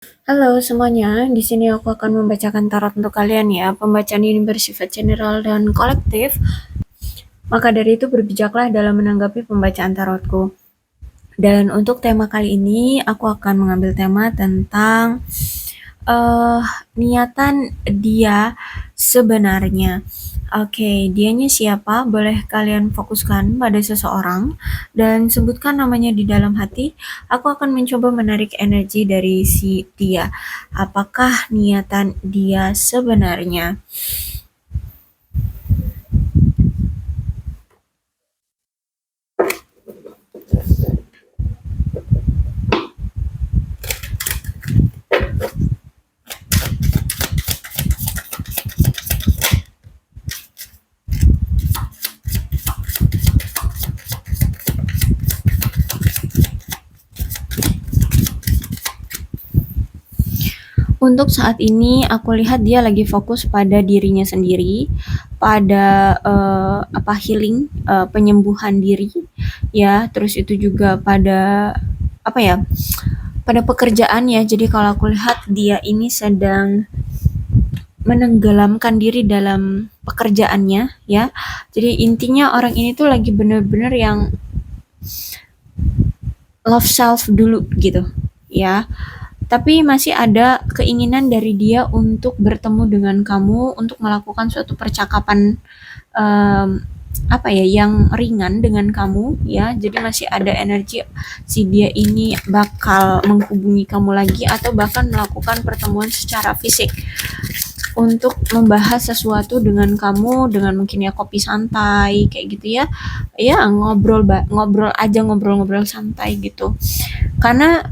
Halo semuanya, di sini aku akan membacakan tarot untuk kalian ya. Pembacaan ini bersifat general dan kolektif, maka dari itu berbijaklah dalam menanggapi pembacaan tarotku. Dan untuk tema kali ini, aku akan mengambil tema tentang uh, niatan dia sebenarnya. Oke, dianya siapa? Boleh kalian fokuskan pada seseorang dan sebutkan namanya di dalam hati. Aku akan mencoba menarik energi dari si dia. Apakah niatan dia sebenarnya? Untuk saat ini aku lihat dia lagi fokus pada dirinya sendiri, pada healing, penyembuhan diri ya, terus itu juga pada apa ya? Pada pekerjaan ya. Jadi kalau aku lihat dia ini sedang menenggelamkan diri dalam pekerjaannya ya. Jadi intinya orang ini tuh lagi bener-bener yang love self dulu gitu ya. Tapi masih ada keinginan dari dia untuk bertemu dengan kamu, untuk melakukan suatu percakapan um, yang ringan dengan kamu ya. Jadi masih ada energi si dia ini bakal menghubungi kamu lagi atau bahkan melakukan pertemuan secara fisik untuk membahas sesuatu dengan kamu, dengan mungkin ya kopi santai kayak gitu ya. Ya ngobrol aja, ngobrol-ngobrol santai gitu. Karena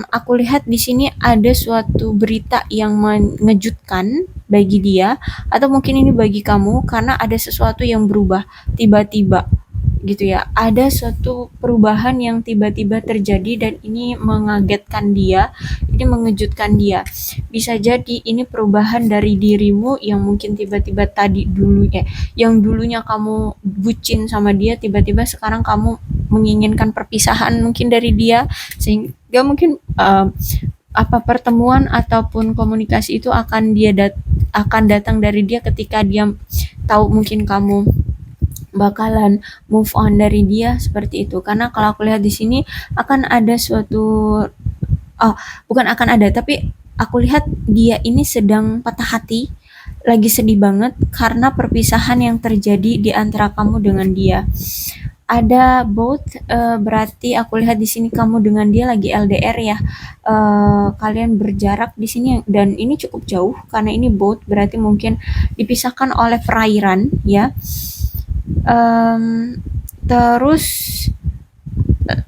aku lihat di sini ada suatu berita yang mengejutkan bagi dia, atau mungkin ini bagi kamu, karena ada sesuatu yang berubah tiba-tiba gitu ya. Ada suatu perubahan yang tiba-tiba terjadi dan ini mengagetkan dia, ini mengejutkan dia. Bisa jadi ini perubahan dari dirimu yang mungkin tiba-tiba tadi dulu yang dulunya kamu bucin sama dia, tiba-tiba sekarang kamu menginginkan perpisahan mungkin dari dia, sehingga mungkin pertemuan ataupun komunikasi itu akan datang dari dia ketika dia tahu mungkin kamu bakalan move on dari dia seperti itu. Karena kalau aku lihat di sini akan ada suatu, bukan akan ada, tapi aku lihat dia ini sedang patah hati, lagi sedih banget karena perpisahan yang terjadi di antara kamu dengan dia. Ada both, berarti aku lihat di sini kamu dengan dia lagi LDR ya. Kalian berjarak di sini dan ini cukup jauh karena ini both berarti mungkin dipisahkan oleh perairan ya. Terus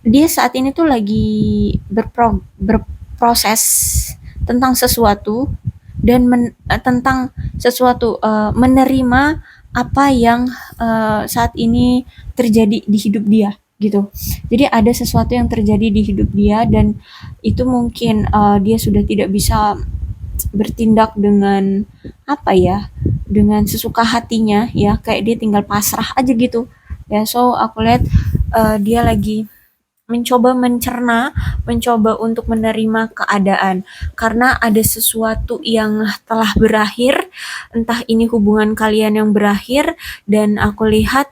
dia saat ini tuh lagi berproses tentang sesuatu dan tentang sesuatu, menerima apa yang saat ini terjadi di hidup dia gitu. Jadi ada sesuatu yang terjadi di hidup dia dan itu mungkin dia sudah tidak bisa bertindak dengan dengan sesuka hatinya ya, kayak dia tinggal pasrah aja gitu ya. So aku lihat dia lagi mencoba mencerna, mencoba untuk menerima keadaan karena ada sesuatu yang telah berakhir, entah ini hubungan kalian yang berakhir, dan aku lihat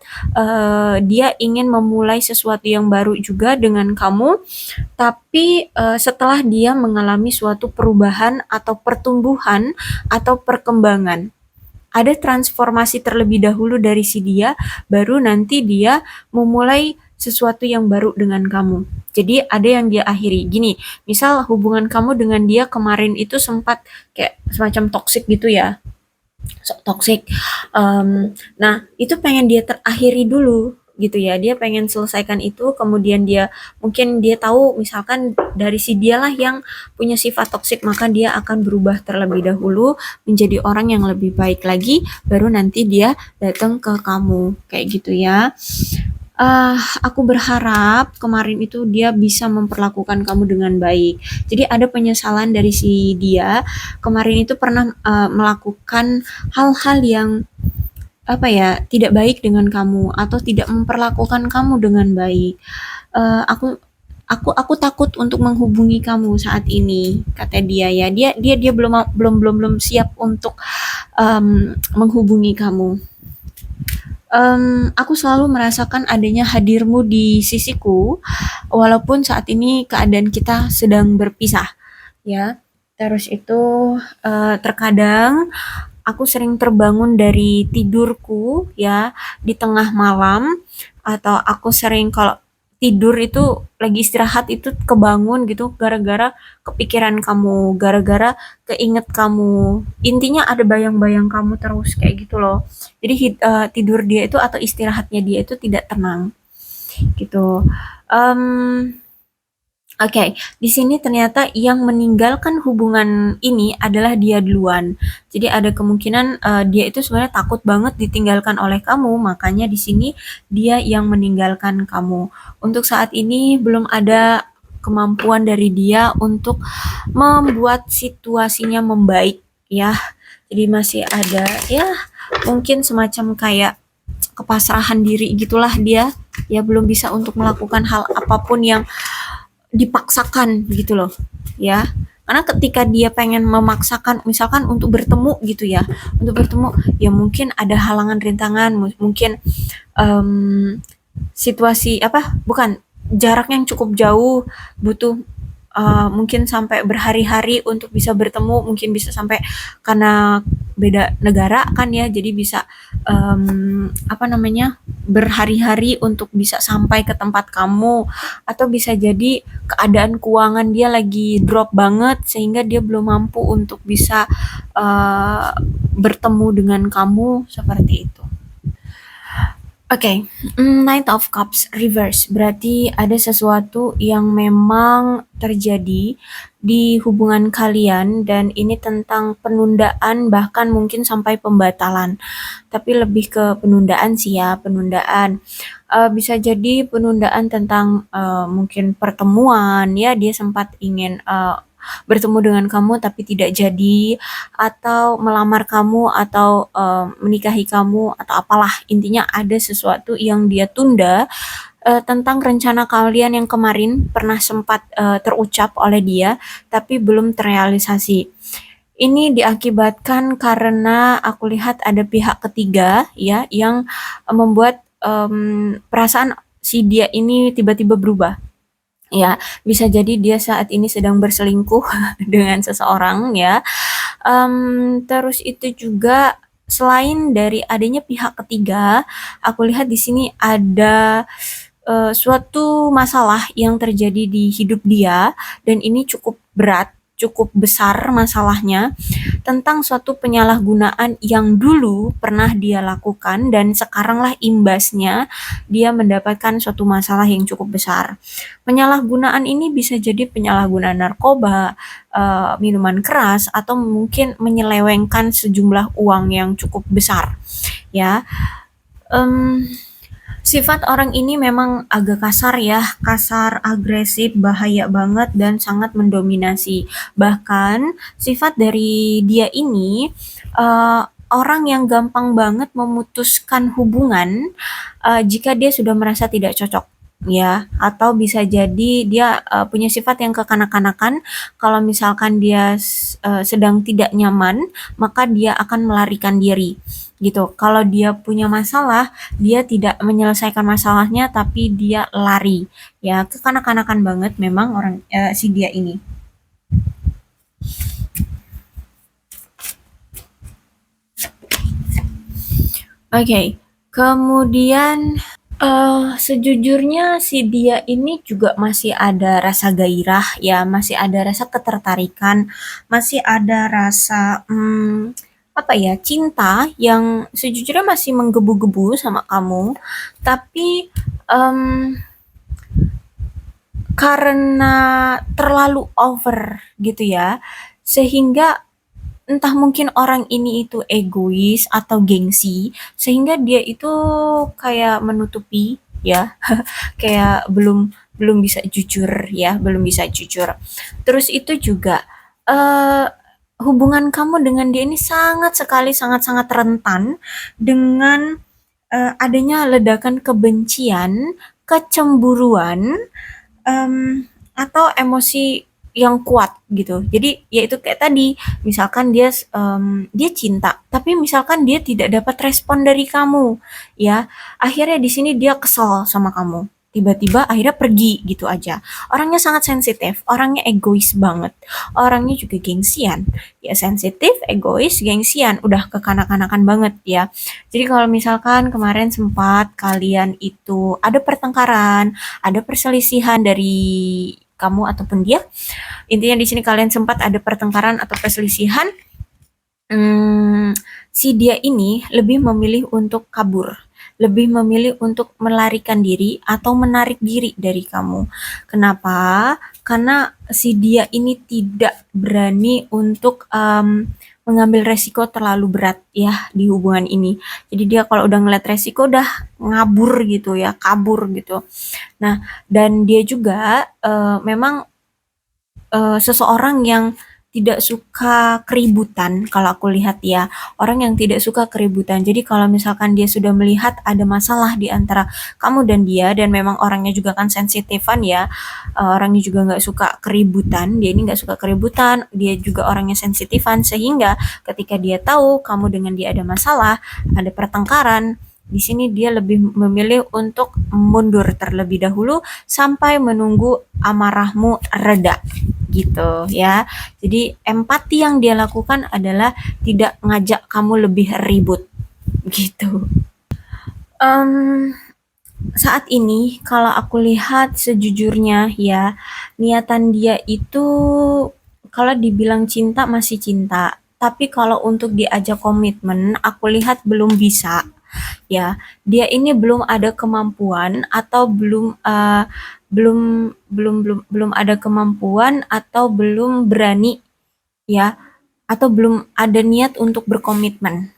dia ingin memulai sesuatu yang baru juga dengan kamu, tapi setelah dia mengalami suatu perubahan atau pertumbuhan atau perkembangan. Ada transformasi terlebih dahulu dari si dia, baru nanti dia memulai sesuatu yang baru dengan kamu. Jadi ada yang dia akhiri. Gini, misal hubungan kamu dengan dia kemarin itu sempat kayak semacam toxic gitu ya, toxic. Nah, itu pengen dia terakhiri dulu gitu ya. Dia pengen selesaikan itu, kemudian dia mungkin dia tahu misalkan dari si dialah yang punya sifat toksik, maka dia akan berubah terlebih dahulu menjadi orang yang lebih baik lagi, baru nanti dia datang ke kamu kayak gitu ya. Aku berharap kemarin itu dia bisa memperlakukan kamu dengan baik. Jadi ada penyesalan dari si dia, kemarin itu pernah melakukan hal-hal yang tidak baik dengan kamu atau tidak memperlakukan kamu dengan baik. Aku Aku takut untuk menghubungi kamu saat ini, kata dia ya. Dia belum siap untuk menghubungi kamu. Aku selalu merasakan adanya hadirmu di sisiku, walaupun saat ini keadaan kita sedang berpisah, ya. Terus itu terkadang aku sering terbangun dari tidurku ya di tengah malam, atau aku sering kalau tidur itu lagi istirahat itu kebangun gitu gara-gara kepikiran kamu, gara-gara keinget kamu. Intinya ada bayang-bayang kamu terus kayak gitu loh. Jadi tidur dia itu atau istirahatnya dia itu tidak tenang gitu. Em, Oke, di sini ternyata yang meninggalkan hubungan ini adalah dia duluan. Jadi ada kemungkinan dia itu sebenarnya takut banget ditinggalkan oleh kamu, makanya di sini dia yang meninggalkan kamu. Untuk saat ini belum ada kemampuan dari dia untuk membuat situasinya membaik ya. Jadi masih ada ya mungkin semacam kayak kepasrahan diri gitulah dia. Ya belum bisa untuk melakukan hal apapun yang dipaksakan gitu loh ya, karena ketika dia pengen memaksakan misalkan untuk bertemu gitu ya, untuk bertemu ya mungkin ada halangan rintangan, mungkin um, situasi apa bukan jarak yang cukup jauh, butuh mungkin sampai berhari-hari untuk bisa bertemu, mungkin bisa sampai karena beda negara kan ya, jadi bisa apa namanya berhari-hari untuk bisa sampai ke tempat kamu, atau bisa jadi keadaan keuangan dia lagi drop banget sehingga dia belum mampu untuk bisa uh, bertemu dengan kamu seperti itu. Oke, Knight of Cups reverse berarti ada sesuatu yang memang terjadi di hubungan kalian dan ini tentang penundaan bahkan mungkin sampai pembatalan. Tapi lebih ke penundaan sih ya, penundaan. Bisa jadi penundaan tentang mungkin pertemuan ya, dia sempat ingin bertemu dengan kamu tapi tidak jadi, atau melamar kamu atau menikahi kamu atau apalah, intinya ada sesuatu yang dia tunda tentang rencana kalian yang kemarin pernah sempat terucap oleh dia tapi belum terrealisasi. Ini diakibatkan karena aku lihat ada pihak ketiga ya yang membuat perasaan si dia ini tiba-tiba berubah. Ya, bisa jadi dia saat ini sedang berselingkuh dengan seseorang ya. Terus itu juga selain dari adanya pihak ketiga, aku lihat di sini ada suatu masalah yang terjadi di hidup dia dan ini cukup berat, cukup besar masalahnya, tentang suatu penyalahgunaan yang dulu pernah dia lakukan dan sekaranglah imbasnya dia mendapatkan suatu masalah yang cukup besar. Penyalahgunaan ini bisa jadi penyalahgunaan narkoba, minuman keras, atau mungkin menyelewengkan sejumlah uang yang cukup besar. Ya, Em, sifat orang ini memang agak kasar ya, kasar, agresif, bahaya banget dan sangat mendominasi. Bahkan sifat dari dia ini orang yang gampang banget memutuskan hubungan jika dia sudah merasa tidak cocok ya, atau bisa jadi dia punya sifat yang kekanak-kanakan. Kalau misalkan dia sedang tidak nyaman maka dia akan melarikan diri gitu. Kalau dia punya masalah dia tidak menyelesaikan masalahnya tapi dia lari ya, kekanak-kanakan banget memang orang si dia ini. Oke, kemudian sejujurnya si dia ini juga masih ada rasa gairah ya, masih ada rasa ketertarikan, masih ada rasa apa ya, cinta yang sejujurnya masih menggebu-gebu sama kamu. Tapi em, karena terlalu over gitu ya, sehingga entah mungkin orang ini itu egois atau gengsi, sehingga dia itu kayak menutupi ya, kayak belum belum bisa jujur ya, belum bisa jujur. Terus itu juga eh hubungan kamu dengan dia ini sangat sekali, sangat-sangat rentan dengan adanya ledakan kebencian, kecemburuan, atau emosi yang kuat gitu. Jadi ya itu kayak tadi, misalkan dia cinta, tapi misalkan dia tidak dapat respon dari kamu, ya akhirnya di sini dia kesel sama kamu. Tiba-tiba akhirnya pergi gitu aja. Orangnya sangat sensitif, orangnya egois banget, orangnya juga gengsian. Ya sensitif, egois, gengsian, udah kekanak-kanakan banget ya. Jadi kalau misalkan kemarin sempat kalian itu ada pertengkaran, ada perselisihan dari kamu ataupun dia. Intinya di sini kalian sempat ada pertengkaran atau perselisihan. Si dia ini lebih memilih untuk kabur, lebih memilih untuk melarikan diri atau menarik diri dari kamu. Kenapa? Karena si dia ini tidak berani untuk mengambil resiko terlalu berat ya di hubungan ini. Jadi dia kalau udah ngeliat resiko udah ngabur gitu ya, kabur gitu. Nah, dan dia juga memang seseorang yang tidak suka keributan kalau aku lihat ya, orang yang tidak suka keributan. Jadi kalau misalkan dia sudah melihat ada masalah di antara kamu dan dia, dan memang orangnya juga kan sensitifan ya, orangnya juga nggak suka keributan, dia ini nggak suka keributan, dia juga orangnya sensitifan, sehingga ketika dia tahu kamu dengan dia ada masalah, ada pertengkaran, di sini dia lebih memilih untuk mundur terlebih dahulu sampai menunggu amarahmu reda gitu ya. Jadi empati yang dia lakukan adalah tidak ngajak kamu lebih ribut gitu. Um, Saat ini kalau aku lihat sejujurnya ya, niatan dia itu kalau dibilang cinta masih cinta, tapi kalau untuk diajak komitmen aku lihat belum bisa ya. Dia ini belum ada kemampuan atau belum ada kemampuan atau belum berani ya, atau belum ada niat untuk berkomitmen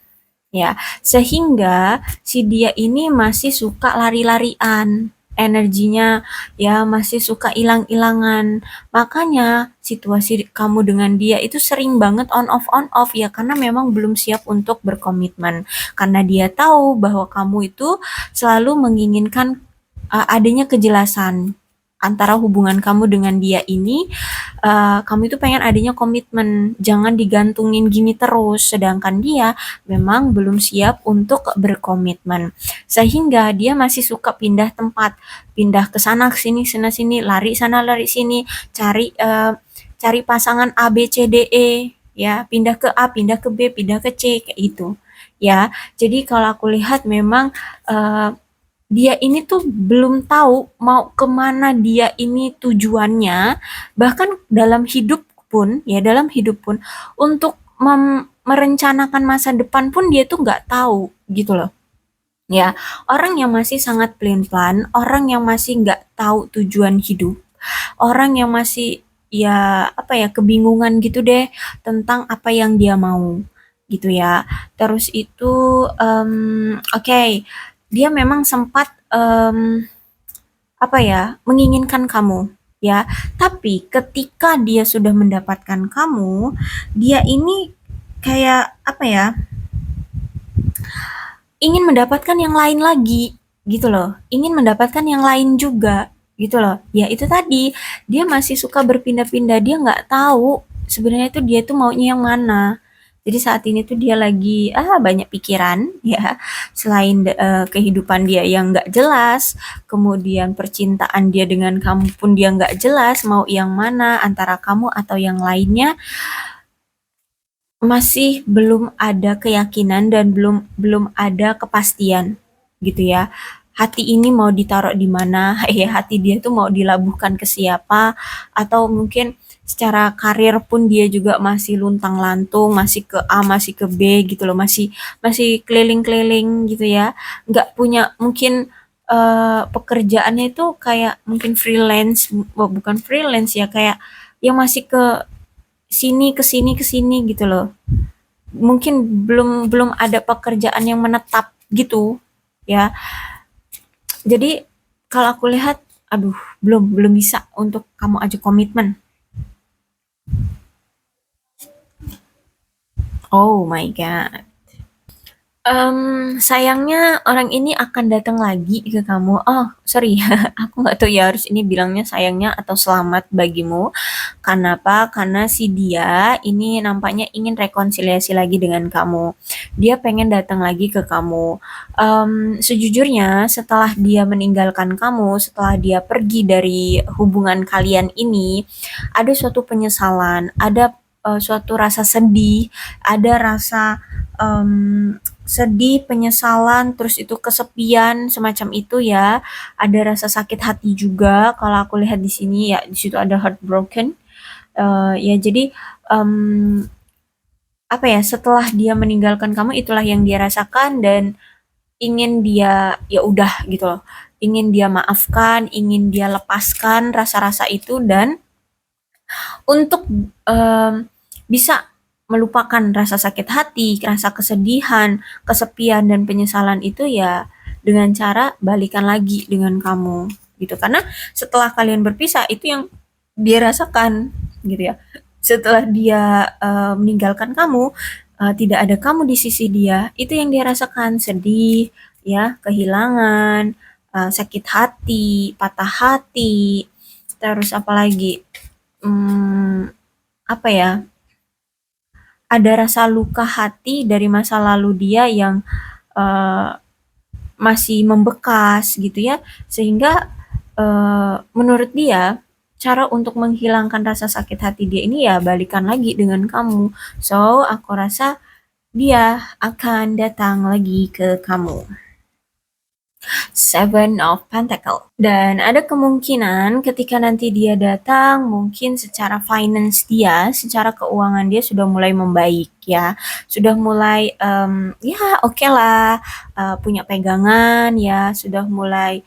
ya, sehingga si dia ini masih suka lari-larian energinya ya, masih suka hilang-hilangan. Makanya situasi kamu dengan dia itu sering banget on off ya, karena memang belum siap untuk berkomitmen, karena dia tahu bahwa kamu itu selalu menginginkan adanya kejelasan antara hubungan kamu dengan dia ini. Kamu itu pengen adanya komitmen, jangan digantungin gini terus, sedangkan dia memang belum siap untuk berkomitmen, sehingga dia masih suka pindah tempat, pindah ke sana ke sini sana sini, lari sana lari sini, cari pasangan A B C D E ya, pindah ke A pindah ke B pindah ke C kayak itu ya. Jadi kalau aku lihat memang uh, dia ini tuh belum tahu mau kemana dia ini tujuannya, bahkan dalam hidup pun ya, dalam hidup pun untuk merencanakan masa depan pun dia tuh nggak tahu gitu loh ya. Orang yang masih sangat plan-plan, orang yang masih nggak tahu tujuan hidup, orang yang masih ya apa ya, kebingungan gitu deh tentang apa yang dia mau gitu ya. Terus itu oke, dia memang sempat apa ya, menginginkan kamu ya, tapi ketika dia sudah mendapatkan kamu, dia ini kayak apa ya, ingin mendapatkan yang lain lagi gitu loh, ingin mendapatkan yang lain juga gitu loh. Ya itu tadi, dia masih suka berpindah-pindah, dia nggak tahu sebenarnya itu dia tuh maunya yang mana. Jadi saat ini tuh dia lagi banyak pikiran ya, selain kehidupan dia yang nggak jelas, kemudian percintaan dia dengan kamu pun dia nggak jelas mau yang mana antara kamu atau yang lainnya, masih belum ada keyakinan dan belum belum ada kepastian gitu ya. Hati ini mau ditaruh di mana? Ya hati dia tuh mau dilabuhkan ke siapa, atau mungkin secara karir pun dia juga masih luntang-lantung, masih ke A, masih ke B gitu loh, masih masih keliling-keliling gitu ya. Nggak punya mungkin pekerjaannya itu kayak mungkin freelance, bukan freelance ya, kayak yang masih ke sini ke sini ke sini gitu loh. Mungkin belum belum ada pekerjaan yang menetap gitu ya. Jadi kalau aku lihat, aduh, belum belum bisa untuk kamu ajak komitmen. Oh my god. Sayangnya orang ini akan datang lagi ke kamu. Oh, sorry, aku nggak tahu ya harus ini bilangnya sayangnya atau selamat bagimu. Kenapa? Karena si dia ini nampaknya ingin rekonsiliasi lagi dengan kamu. Dia pengen datang lagi ke kamu. Sejujurnya, setelah dia meninggalkan kamu, setelah dia pergi dari hubungan kalian ini, ada suatu penyesalan, ada suatu rasa sedih, ada rasa sedih, penyesalan, terus itu kesepian semacam itu ya. Ada rasa sakit hati juga kalau aku lihat di sini ya di situ ada heartbroken. Ya jadi um, apa ya setelah dia meninggalkan kamu itulah yang dia rasakan dan ingin dia ya udah gitu loh. Ingin dia maafkan, ingin dia lepaskan rasa-rasa itu dan untuk bisa melupakan rasa sakit hati, rasa kesedihan, kesepian dan penyesalan itu ya dengan cara balikan lagi dengan kamu gitu. Karena setelah kalian berpisah itu yang dia rasakan gitu ya. Setelah dia meninggalkan kamu, tidak ada kamu di sisi dia, itu yang dia rasakan sedih ya, kehilangan, sakit hati, patah hati, terus apalagi apa ya, ada rasa luka hati dari masa lalu dia yang uh, masih membekas gitu ya, sehingga menurut dia cara untuk menghilangkan rasa sakit hati dia ini ya balikan lagi dengan kamu. So aku rasa dia akan datang lagi ke kamu. Seven of Pentacle. Dan ada kemungkinan ketika nanti dia datang, mungkin secara finance dia, secara keuangan dia sudah mulai membaik ya, sudah mulai ya oke lah, punya pegangan ya, sudah mulai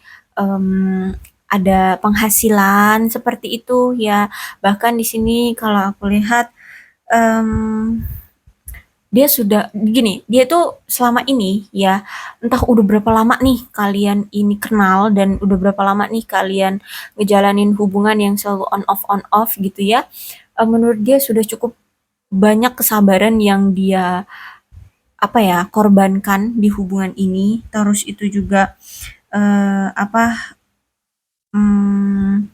ada penghasilan seperti itu ya. Bahkan di sini kalau aku lihat em, dia sudah gini, dia tuh selama ini ya, entah udah berapa lama nih kalian ini kenal dan udah berapa lama nih kalian ngejalanin hubungan yang selalu on off gitu ya. Menurut dia sudah cukup banyak kesabaran yang dia apa ya korbankan di hubungan ini. Terus itu juga apa hmm,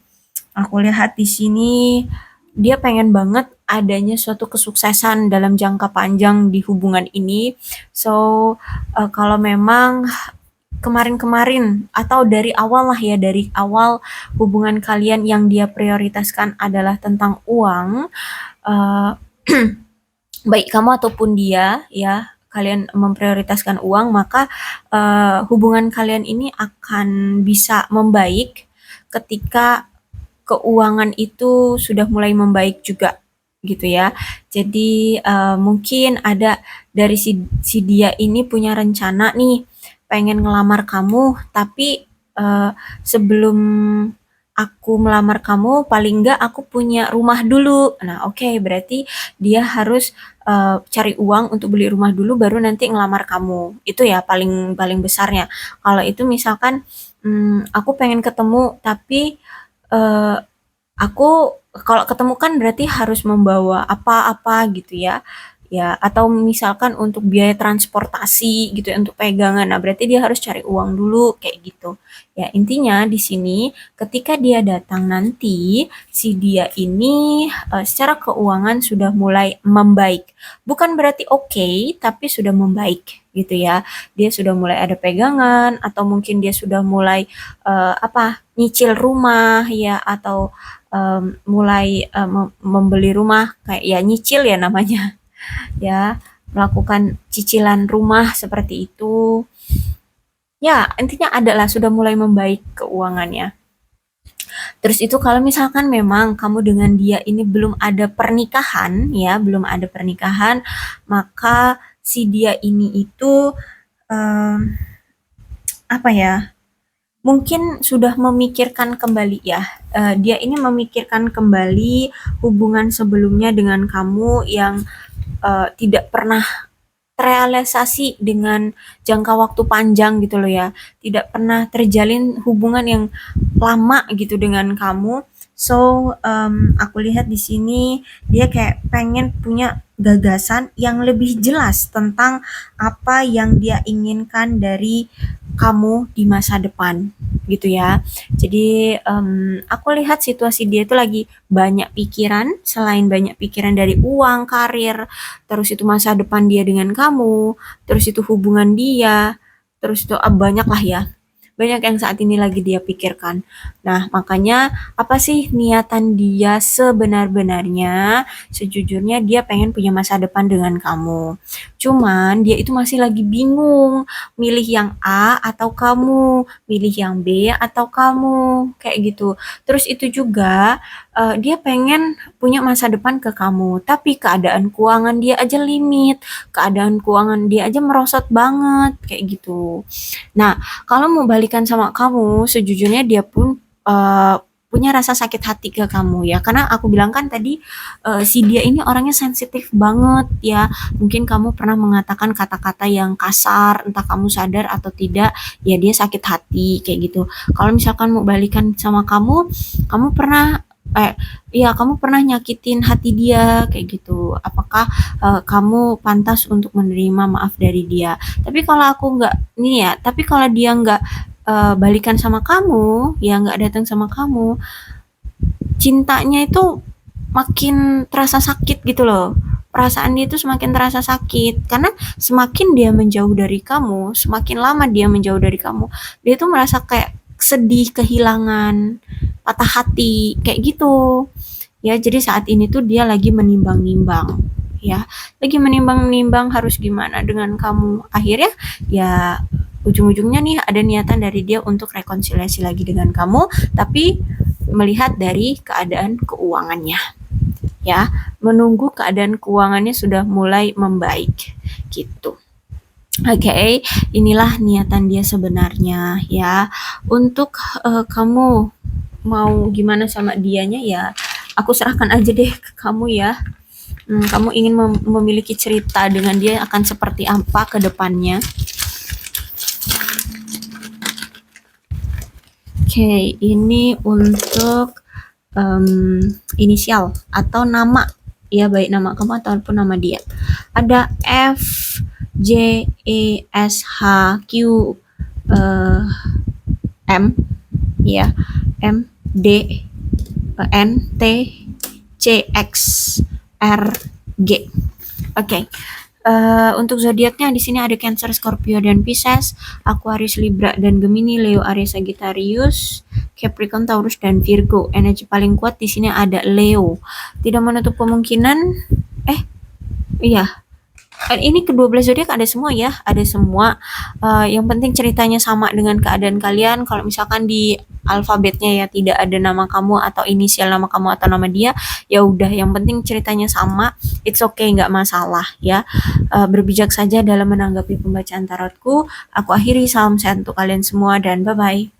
aku lihat di sini dia pengen banget adanya suatu kesuksesan dalam jangka panjang di hubungan ini. So, kalau memang kemarin-kemarin atau dari awal lah ya, dari awal hubungan kalian yang dia prioritaskan adalah tentang uang, uh, baik kamu ataupun dia ya, kalian memprioritaskan uang, maka hubungan kalian ini akan bisa membaik ketika keuangan itu sudah mulai membaik juga gitu ya. Jadi mungkin ada dari si dia ini punya rencana nih pengen ngelamar kamu, tapi sebelum aku melamar kamu paling enggak aku punya rumah dulu. Nah, oke, berarti dia harus cari uang untuk beli rumah dulu baru nanti ngelamar kamu. Itu ya paling paling besarnya. Kalau itu misalkan aku pengen ketemu tapi eh, aku kalau ketemu kan berarti harus membawa apa-apa gitu ya. Ya, atau misalkan untuk biaya transportasi gitu ya, untuk pegangan. Nah, berarti dia harus cari uang dulu kayak gitu. Ya, intinya di sini ketika dia datang nanti, si dia ini secara keuangan sudah mulai membaik. Bukan berarti oke, tapi sudah membaik gitu ya. Dia sudah mulai ada pegangan atau mungkin dia sudah mulai apa? Nyicil rumah ya atau mulai membeli rumah kayak ya nyicil ya namanya ya melakukan cicilan rumah seperti itu ya intinya adalah sudah mulai membaik keuangannya. Terus itu kalau misalkan memang kamu dengan dia ini belum ada pernikahan ya belum ada pernikahan maka si dia ini itu em, apa ya mungkin sudah memikirkan kembali ya. Dia ini memikirkan kembali hubungan sebelumnya dengan kamu yang tidak pernah terrealisasi dengan jangka waktu panjang gitu loh ya. Tidak pernah terjalin hubungan yang lama gitu dengan kamu. So, aku lihat di sini dia kayak pengen punya gagasan yang lebih jelas tentang apa yang dia inginkan dari kamu di masa depan gitu ya. Jadi aku lihat situasi dia itu lagi banyak pikiran, selain banyak pikiran dari uang, karir, terus itu masa depan dia dengan kamu, terus itu hubungan dia, terus itu banyak lah ya. Banyak yang saat ini lagi dia pikirkan. Nah, makanya apa sih niatan dia sebenar-benarnya? Sejujurnya dia pengen punya masa depan dengan kamu. Cuman dia itu masih lagi bingung milih yang A atau kamu, milih yang B atau kamu, kayak gitu. Terus itu juga dia pengen punya masa depan ke kamu, tapi keadaan keuangan dia aja limit, keadaan keuangan dia aja merosot banget, kayak gitu. Nah, kalau mau balikan sama kamu, sejujurnya dia pun punya rasa sakit hati ke kamu ya, karena aku bilang kan tadi si dia ini orangnya sensitif banget ya. Mungkin kamu pernah mengatakan kata-kata yang kasar, entah kamu sadar atau tidak, ya dia sakit hati kayak gitu. Kalau misalkan mau balikan sama kamu, kamu pernah ya kamu pernah nyakitin hati dia kayak gitu. Apakah kamu pantas untuk menerima maaf dari dia? Tapi kalau aku nggak nih ya, tapi kalau dia nggak balikan sama kamu, ya nggak datang sama kamu, cintanya itu makin terasa sakit gitu loh. Perasaan dia itu semakin terasa sakit karena semakin dia menjauh dari kamu, semakin lama dia menjauh dari kamu, dia tuh merasa kayak sedih, kehilangan, patah hati, kayak gitu. Ya, jadi saat ini tuh dia lagi menimbang-nimbang, ya, lagi menimbang-nimbang harus gimana dengan kamu. Akhirnya ya ujung-ujungnya nih ada niatan dari dia untuk rekonsiliasi lagi dengan kamu, tapi melihat dari keadaan keuangannya, ya, menunggu keadaan keuangannya sudah mulai membaik gitu. Oke, inilah niatan dia sebenarnya ya. Untuk kamu mau gimana sama dianya ya, aku serahkan aja deh ke kamu ya. Kamu ingin memiliki cerita dengan dia akan seperti apa ke depannya? Oke, ini untuk inisial atau nama ya, baik nama kamu ataupun nama dia. Ada F, J, E, S, H, Q, M, ya, M, D, N, T, C, X, R, G. Oke. Untuk zodiaknya di sini ada Cancer, Scorpio dan Pisces, Aquarius, Libra dan Gemini, Leo, Aries, Sagittarius, Capricorn, Taurus dan Virgo. Energi paling kuat di sini ada Leo. Tidak menutup kemungkinan iya. Ini ke-12 zodiak ada semua ya, ada semua. Yang penting ceritanya sama dengan keadaan kalian. Kalau misalkan di alfabetnya ya tidak ada nama kamu atau inisial nama kamu atau nama dia, ya udah yang penting ceritanya sama. It's okay, nggak masalah ya. Berbijak saja dalam menanggapi pembacaan tarotku. Aku akhiri, salam sehat untuk kalian semua dan bye bye.